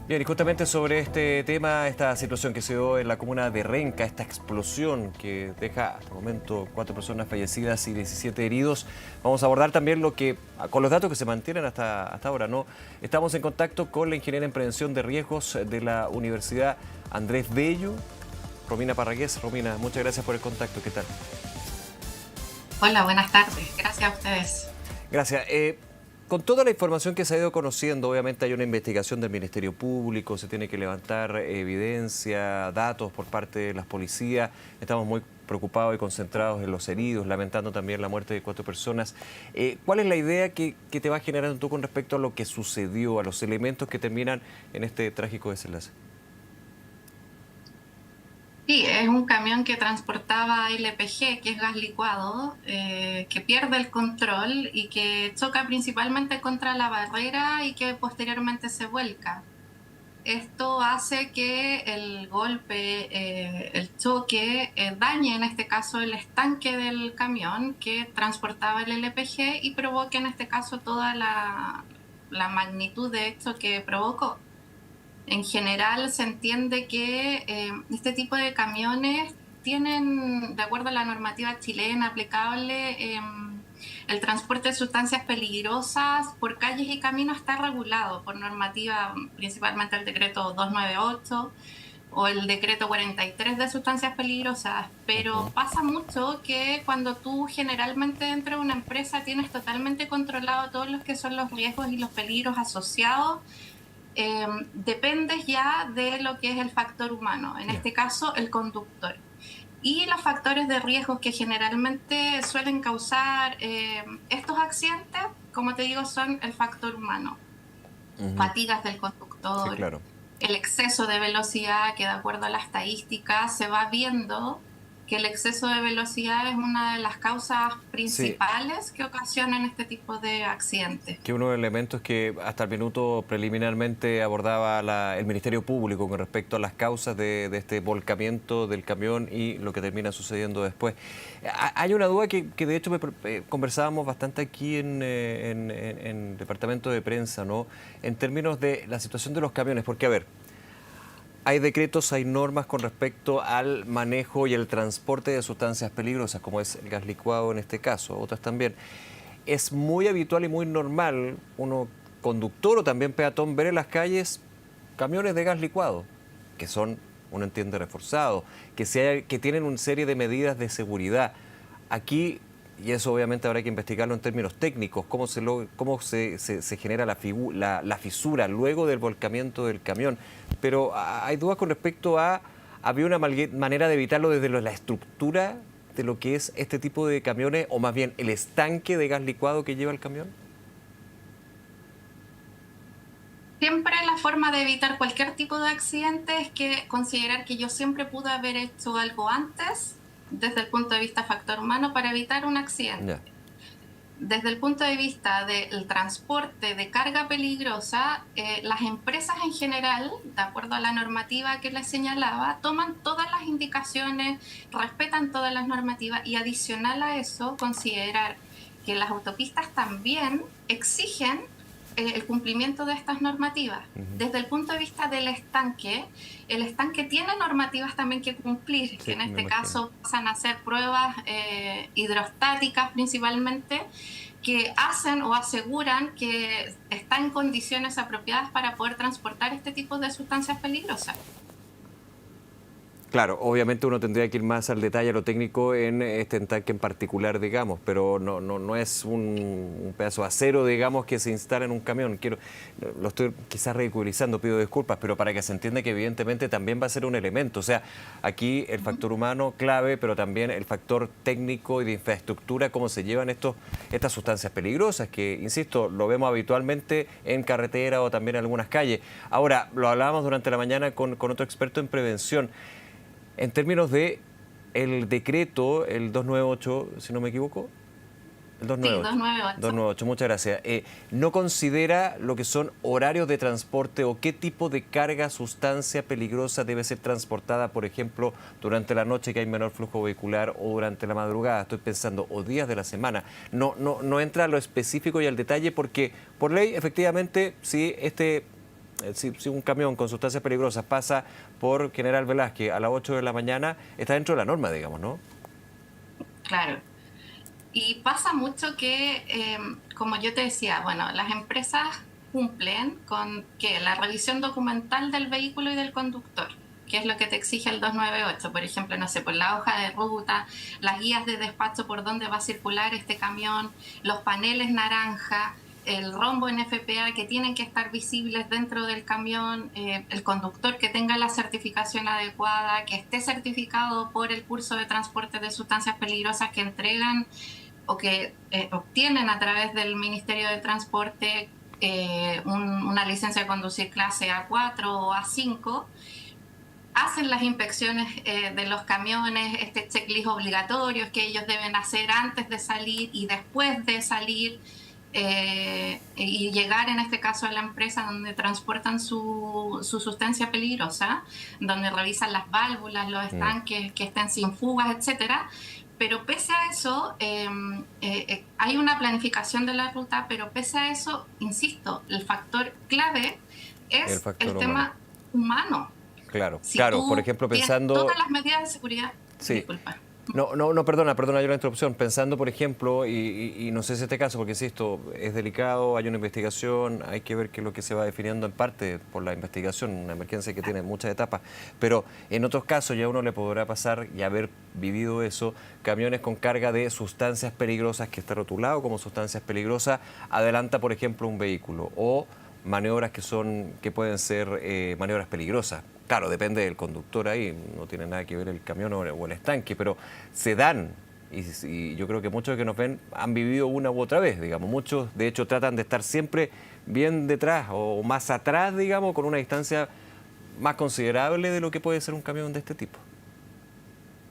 Bien, y justamente sobre este tema, esta situación que se dio en la comuna de Renca, esta explosión que deja hasta el momento 4 personas fallecidas y 17 heridos, vamos a abordar también con los datos que se mantienen hasta ahora, ¿no? Estamos en contacto con la ingeniera en prevención de riesgos de la Universidad Andrés Bello, Romina Parragués. Romina, muchas gracias por el contacto, ¿qué tal? Hola, buenas tardes. Gracias a ustedes. Gracias. Con toda la información que se ha ido conociendo, obviamente hay una investigación del Ministerio Público, se tiene que levantar evidencia, datos por parte de las policías. Estamos muy preocupados y concentrados en los heridos, lamentando también la muerte de 4 personas. ¿Cuál es la idea que te va generando tú con respecto a lo que sucedió, a los elementos que terminan en este trágico desenlace? Sí, es un camión que transportaba LPG, que es gas licuado, que pierde el control y que choca principalmente contra la barrera y que posteriormente se vuelca. Esto hace que el golpe, el choque, dañe en este caso el estanque del camión que transportaba el LPG y provoque en este caso toda la magnitud de esto que provocó. En general se entiende que este tipo de camiones tienen, de acuerdo a la normativa chilena aplicable, el transporte de sustancias peligrosas por calles y caminos está regulado por normativa, principalmente el decreto 298 o el decreto 43 de sustancias peligrosas, pero Ujú. pasa mucho que cuando tú generalmente dentro de una empresa tienes totalmente controlado todos los que son los riesgos y los peligros asociados, dependes ya de lo que es el factor humano, en Ya. este caso el conductor. Y los factores de riesgo que generalmente suelen causar estos accidentes, como te digo, son el factor humano. Ujú. Fatigas del Sí, conductor, claro. el exceso de velocidad, que de acuerdo a la estadística se va viendo que el exceso de velocidad es una de las causas Sí, principales que ocasionan este tipo de accidentes. que uno de los elementos que hasta el minuto preliminarmente abordaba el Ministerio Público con respecto a las causas de este volcamiento del camión y lo que termina sucediendo después. Hay una duda que de hecho conversábamos bastante aquí en el departamento de prensa, ¿no? En términos de la situación de los camiones, porque a ver, hay decretos, hay normas con respecto al manejo y el transporte de sustancias peligrosas, como es el gas licuado en este caso, otras también. Es muy habitual y muy normal, uno conductor o también peatón, ver en las calles camiones de gas licuado, que son, uno entiende, reforzados, que tienen una serie de medidas de seguridad. Aquí, y eso obviamente habrá que investigarlo en términos técnicos, cómo se genera la fisura luego del volcamiento del camión. Pero hay dudas con respecto a, ¿había una manera de evitarlo desde la estructura de lo que es este tipo de camiones, o más bien el estanque de gas licuado que lleva el camión? Siempre la forma de evitar cualquier tipo de accidente es que considerar que yo siempre pude haber hecho algo antes desde el punto de vista factor humano para evitar un accidente. Ya. Desde el punto de vista del transporte de carga peligrosa, las empresas en general, de acuerdo a la normativa que les señalaba, toman todas las indicaciones, respetan todas las normativas y adicional a eso, considerar que las autopistas también exigen el cumplimiento de estas normativas. Ujú. Desde el punto de vista del estanque, el estanque tiene normativas también que cumplir, que Sí, en me este imagino. caso pasan a ser pruebas hidrostáticas principalmente, que hacen o aseguran que está en condiciones apropiadas para poder transportar este tipo de sustancias peligrosas. Claro, obviamente uno tendría que ir más al detalle, a lo técnico en este tanque en particular, digamos, pero no es un pedazo de acero, digamos, que se instala en un camión. Lo estoy quizás ridiculizando, pido disculpas, pero para que se entienda que evidentemente también va a ser un elemento. O sea, aquí el factor humano clave, pero también el factor técnico y de infraestructura, cómo se llevan estas sustancias peligrosas, que, insisto, lo vemos habitualmente en carretera o también en algunas calles. Ahora, lo hablábamos durante la mañana con otro experto en prevención. En términos de el decreto, el 298, si no me equivoco, el Sí, 298. 298. 298, muchas gracias. ¿No considera lo que son horarios de transporte o qué tipo de carga, sustancia peligrosa debe ser transportada, por ejemplo, durante la noche que hay menor flujo vehicular o durante la madrugada? Estoy pensando, o días de la semana. No entra a lo específico y al detalle porque, por ley, efectivamente, si este si un camión con sustancias peligrosas pasa por General Velázquez a las 8 de la mañana, está dentro de la norma, digamos, ¿no? Claro. Y pasa mucho que, como yo te decía, bueno, las empresas cumplen con que la revisión documental del vehículo y del conductor, que es lo que te exige el 298, por ejemplo, no sé, por la hoja de ruta, las guías de despacho por dónde va a circular este camión, los paneles naranja, el rombo en FPA que tienen que estar visibles dentro del camión, el conductor que tenga la certificación adecuada, que esté certificado por el curso de transporte de sustancias peligrosas que entregan o que obtienen a través del Ministerio de Transporte una licencia de conducir clase A4 o A5, hacen las inspecciones de los camiones, este checklist obligatorios que ellos deben hacer antes de salir y después de salir, y llegar en este caso a la empresa donde transportan su sustancia peligrosa, donde revisan las válvulas, los estanques que estén sin fugas, etcétera. Pero pese a eso, hay una planificación de la ruta, pero pese a eso, insisto, el factor clave El es el factor humano. tema humano. Claro, Si claro, por tú ejemplo, tienes pensando... todas las medidas de seguridad, Sí. disculpa. No, perdona yo la interrupción. Pensando, por ejemplo, y no sé si este caso, porque insisto, es delicado, hay una investigación, hay que ver qué es lo que se va definiendo en parte por la investigación, una emergencia que tiene muchas etapas, pero en otros casos ya uno le podrá pasar y haber vivido eso, camiones con carga de sustancias peligrosas que está rotulado como sustancias peligrosas, adelanta, por ejemplo, un vehículo o maniobras que pueden ser maniobras peligrosas. Claro, depende del conductor ahí, no tiene nada que ver el camión o el estanque, pero se dan, y yo creo que muchos que nos ven han vivido una u otra vez, digamos. Muchos, de hecho, tratan de estar siempre bien detrás o más atrás, digamos, con una distancia más considerable de lo que puede ser un camión de este tipo.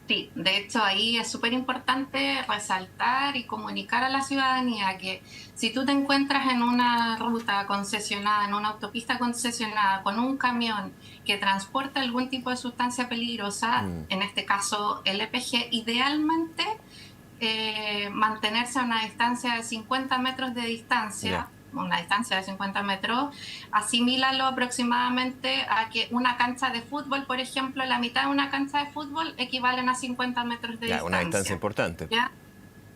Sí, de hecho ahí es súper importante resaltar y comunicar a la ciudadanía que si tú te encuentras en una ruta concesionada, en una autopista concesionada con un camión que transporta algún tipo de sustancia peligrosa, en este caso LPG, idealmente mantenerse a una distancia de 50 metros de distancia, una distancia de 50 metros, asimílalo aproximadamente a que una cancha de fútbol, por ejemplo, la mitad de una cancha de fútbol equivalen a 50 metros de Ya, una distancia distancia. importante. ¿Ya?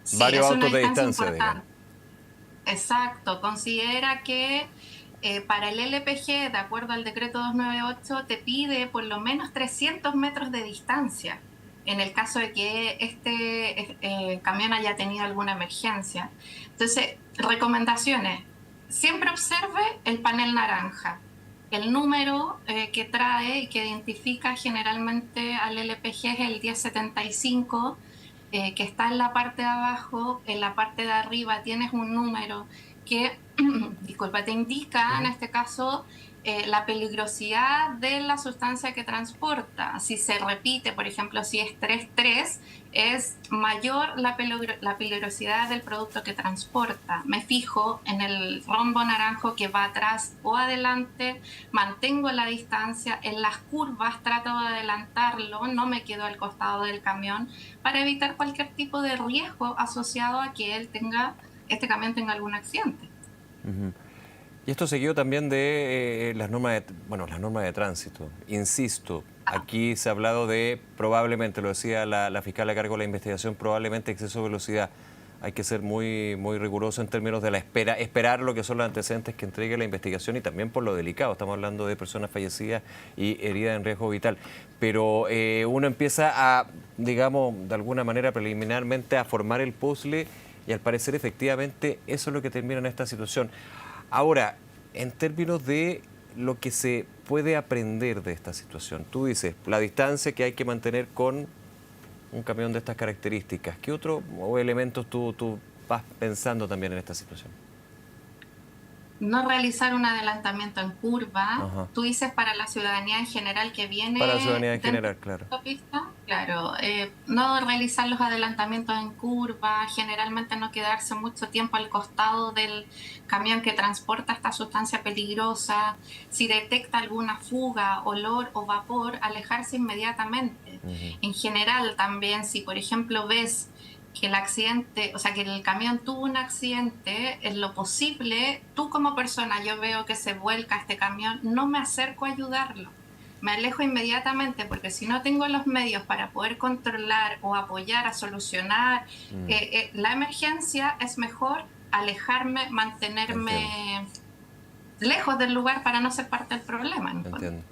Sí, Varios es una autos de distancia distancia, digamos. importante. Exacto, considera que para el LPG, de acuerdo al decreto 298, te pide por lo menos 300 metros de distancia en el caso de que este camión haya tenido alguna emergencia. Entonces, recomendaciones. Siempre observe el panel naranja. El número que trae y que identifica generalmente al LPG es el 1075, que está en la parte de abajo. En la parte de arriba tienes un número que, disculpa, te indica en este caso la peligrosidad de la sustancia que transporta. Si se repite, por ejemplo, si es 3,3, es mayor la peligrosidad del producto que transporta. Me fijo en el rombo naranjo que va atrás o adelante, mantengo la distancia, en las curvas trato de adelantarlo, no me quedo al costado del camión para evitar cualquier tipo de riesgo asociado a que este camión tenga algún accidente. Y esto seguido también de las normas de tránsito. Insisto, aquí se ha hablado de probablemente, lo decía la fiscal a cargo de la investigación, probablemente exceso de velocidad. Hay que ser muy riguroso en términos de la esperar lo que son los antecedentes que entregue la investigación y también por lo delicado. Estamos hablando de personas fallecidas y heridas en riesgo vital. Pero uno empieza a, digamos, de alguna manera preliminarmente a formar el puzzle y al parecer efectivamente eso es lo que termina en esta situación. Ahora, en términos de lo que se puede aprender de esta situación, tú dices, la distancia que hay que mantener con un camión de estas características. ¿Qué otros elementos tú vas pensando también en esta situación? No realizar un adelantamiento en curva. Ajá. Tú dices para la ciudadanía en general que Para la viene ciudadanía en dentro general, de claro. la autopista, claro, no realizar los adelantamientos en curva, generalmente no quedarse mucho tiempo al costado del camión que transporta esta sustancia peligrosa. Si detecta alguna fuga, olor o vapor, alejarse inmediatamente. En general también, si por ejemplo ves que el accidente, o sea, que el camión tuvo un accidente, en lo posible, tú como persona, yo veo que se vuelca este camión, no me acerco a ayudarlo. Me alejo inmediatamente porque si no tengo los medios para poder controlar o apoyar a solucionar la emergencia, es mejor alejarme, Entiendo, mantenerme lejos del lugar para no ser parte del problema, en el fondo. entiendo.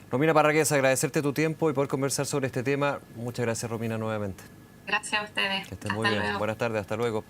Romina Parragués, agradecerte tu tiempo y poder conversar sobre este tema. Muchas gracias, Romina, nuevamente. Gracias a ustedes. Que estés muy Hasta bien. luego. Buenas tardes, hasta luego.